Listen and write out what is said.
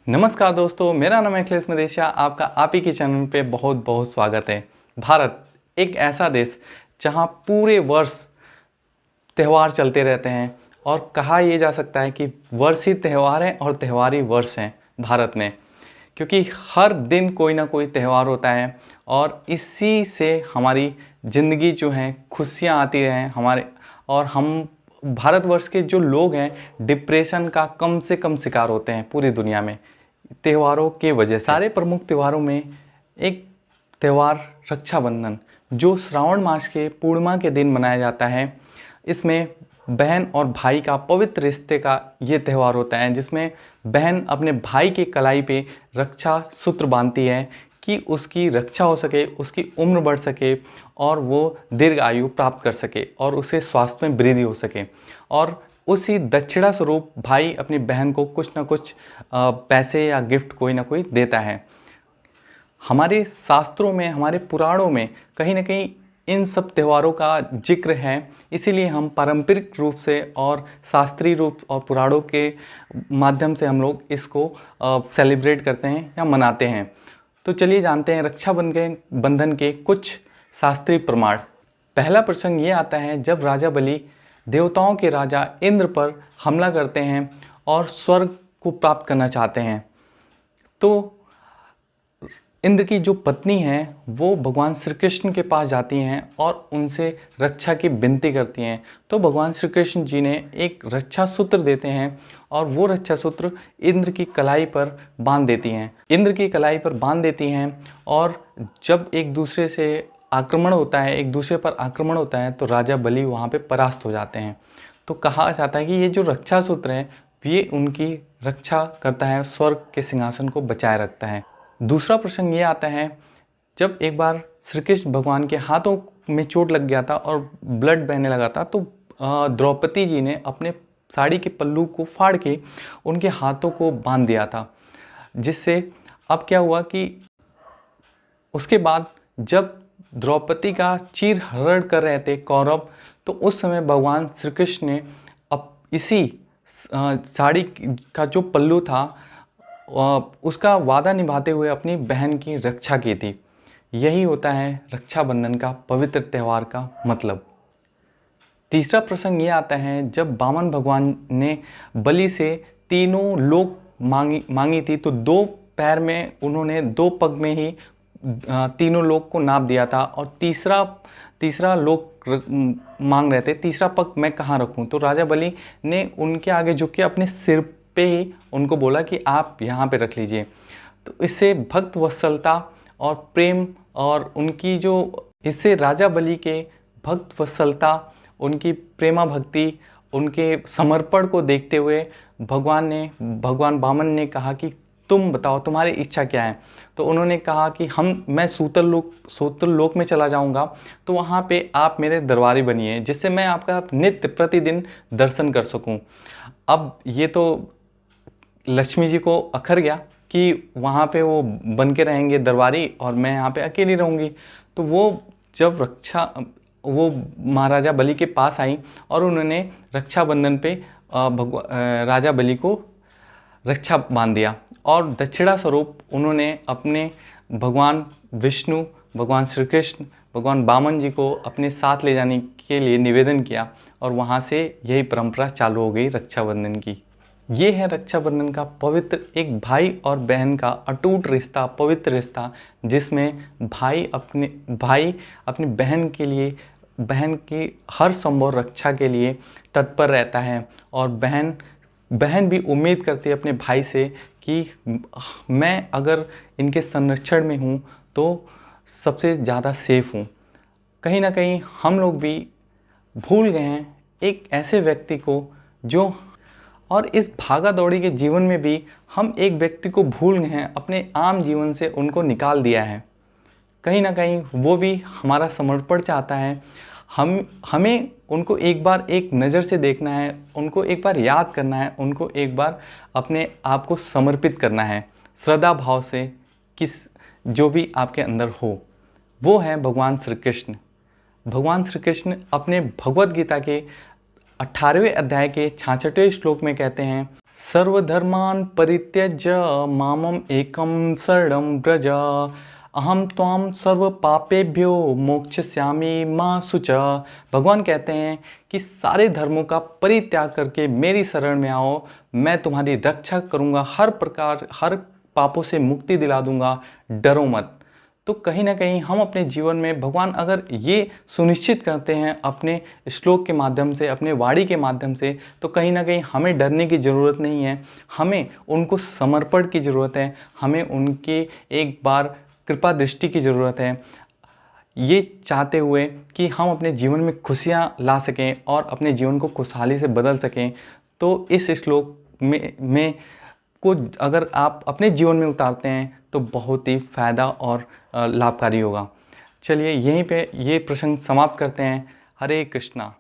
नमस्कार दोस्तों, मेरा नाम है अखिलेश मदेशिया। आपका आप ही के चैनल पे बहुत बहुत स्वागत है। भारत एक ऐसा देश जहां पूरे वर्ष त्यौहार चलते रहते हैं और कहा यह जा सकता है कि वर्ष ही त्यौहार है और त्यौहार ही वर्ष हैं भारत में, क्योंकि हर दिन कोई ना कोई त्यौहार होता है और इसी से हमारी ज़िंदगी जो है खुशियाँ आती हैं हमारे। और हम भारतवर्ष के जो लोग हैं डिप्रेशन का कम से कम शिकार होते हैं पूरी दुनिया में त्योहारों के वजह से। सारे प्रमुख त्योहारों में एक त्यौहार रक्षाबंधन, जो श्रावण मास के पूर्णिमा के दिन मनाया जाता है। इसमें बहन और भाई का पवित्र रिश्ते का ये त्यौहार होता है, जिसमें बहन अपने भाई के कलाई पे रक्षा सूत्र बांधती है कि उसकी रक्षा हो सके, उसकी उम्र बढ़ सके और वो दीर्घ आयु प्राप्त कर सके और उसे स्वास्थ्य में वृद्धि हो सके। और उसी दक्षिणा स्वरूप भाई अपनी बहन को कुछ ना कुछ पैसे या गिफ्ट कोई ना कोई देता है। हमारे शास्त्रों में, हमारे पुराणों में कहीं ना कहीं इन सब त्योहारों का जिक्र है, इसीलिए हम पारंपरिक रूप से और शास्त्रीय रूप और पुराणों के माध्यम से हम लोग इसको सेलिब्रेट करते हैं या मनाते हैं। तो चलिए जानते हैं रक्षाबंधन के कुछ शास्त्रीय प्रमाण। पहला प्रसंग ये आता है जब राजा बलि देवताओं के राजा इंद्र पर हमला करते हैं और स्वर्ग को प्राप्त करना चाहते हैं। तो इंद्र की जो पत्नी हैं वो भगवान श्री कृष्ण के पास जाती हैं और उनसे रक्षा की विनती करती हैं। तो भगवान श्री कृष्ण जी ने एक रक्षा सूत्र देते हैं और वो रक्षा सूत्र इंद्र की कलाई पर बांध देती हैं। इंद्र की कलाई पर बांध देती हैं और जब एक दूसरे से आक्रमण होता है, एक दूसरे पर आक्रमण होता है, तो राजा बलि वहाँ पे परास्त हो जाते हैं। तो कहा जाता है कि ये जो रक्षा सूत्र है ये उनकी रक्षा करता है, स्वर्ग के सिंहासन को बचाए रखता है। दूसरा प्रसंग ये आता है जब एक बार श्री कृष्ण भगवान के हाथों में चोट लग गया था और ब्लड बहने लगा था, तो द्रौपदी जी ने अपने साड़ी के पल्लू को फाड़ के उनके हाथों को बांध दिया था। जिससे अब क्या हुआ कि उसके बाद जब द्रौपदी का चीर हरण कर रहे थे कौरव, तो उस समय भगवान श्री कृष्ण ने अब इसी साड़ी का जो पल्लू था उसका वादा निभाते हुए अपनी बहन की रक्षा की थी। यही होता है रक्षाबंधन का पवित्र त्यौहार का मतलब। तीसरा प्रसंग ये आता है जब वामन भगवान ने बलि से तीनों लोक मांगी थी, तो दो पैर में उन्होंने, दो पग में ही तीनों लोक को नाप दिया था और तीसरा लोक मांग रहे थे, तीसरा पग मैं कहाँ रखूँ। तो राजा बलि ने उनके आगे झुक के अपने सिर पे ही उनको बोला कि आप यहाँ पे रख लीजिए। तो इससे भक्त वत्सलता और प्रेम और उनकी जो, इससे राजा बलि के भक्त वत्सलता, उनकी प्रेमा भक्ति, उनके समर्पण को देखते हुए भगवान वामन ने कहा कि तुम बताओ तुम्हारी इच्छा क्या है। तो उन्होंने कहा कि मैं सूतल लोक में चला जाऊंगा, तो वहाँ पे आप मेरे दरबारी बनिए, जिससे मैं आपका नित्य प्रतिदिन दर्शन कर सकूं। अब ये तो लक्ष्मी जी को अखर गया कि वहाँ पे वो बन के रहेंगे दरबारी और मैं यहाँ पे अकेली रहूँगी। तो वो जब वो महाराजा बलि के पास आई और उन्होंने रक्षाबंधन पे राजा बलि को रक्षा बांध दिया और दक्षिणा स्वरूप उन्होंने अपने भगवान विष्णु, भगवान श्री कृष्ण, भगवान वामन जी को अपने साथ ले जाने के लिए निवेदन किया और वहाँ से यही परंपरा चालू हो गई रक्षाबंधन की। ये है रक्षाबंधन का पवित्र, एक भाई और बहन का अटूट रिश्ता, पवित्र रिश्ता, जिसमें भाई अपनी बहन के लिए, बहन की हर संभव रक्षा के लिए तत्पर रहता है और बहन भी उम्मीद करती है अपने भाई से कि मैं अगर इनके संरक्षण में हूँ तो सबसे ज़्यादा सेफ हूँ। कहीं ना कहीं हम लोग भी भूल गए हैं एक ऐसे व्यक्ति को जो, और इस भागा दौड़ी के जीवन में भी हम एक व्यक्ति को भूल गए हैं, अपने आम जीवन से उनको निकाल दिया है। कहीं ना कहीं वो भी हमारा समर्पण चाहता है। हमें उनको एक बार एक नज़र से देखना है, उनको एक बार याद करना है, उनको एक बार अपने आप को समर्पित करना है श्रद्धा भाव से, जो भी आपके अंदर हो। वो है भगवान श्री कृष्ण। भगवान श्री कृष्ण अपने भगवद गीता के 18वें अध्याय के 66वें श्लोक में कहते हैं, सर्वधर्मान् परित्यज्य मामम एकं शरणं व्रज अहम त्वां सर्व पापेभ्यो मोक्षयिष्यामि मा शुच। भगवान कहते हैं कि सारे धर्मों का परित्याग करके मेरी शरण में आओ, मैं तुम्हारी रक्षा करूँगा, हर प्रकार हर पापों से मुक्ति दिला दूँगा, डरो मत। तो कहीं ना कहीं हम अपने जीवन में भगवान अगर ये सुनिश्चित करते हैं अपने श्लोक के माध्यम से, अपने वाणी के माध्यम से, तो कहीं ना कहीं हमें डरने की ज़रूरत नहीं है, हमें उनको समर्पण की ज़रूरत है, हमें उनके एक बार कृपा दृष्टि की ज़रूरत है, ये चाहते हुए कि हम अपने जीवन में खुशियाँ ला सकें और अपने जीवन को खुशहाली से बदल सकें। तो इस श्लोक में को अगर आप अपने जीवन में उतारते हैं तो बहुत ही फ़ायदा और लाभकारी होगा। चलिए यहीं पे ये प्रसंग समाप्त करते हैं। हरे कृष्णा।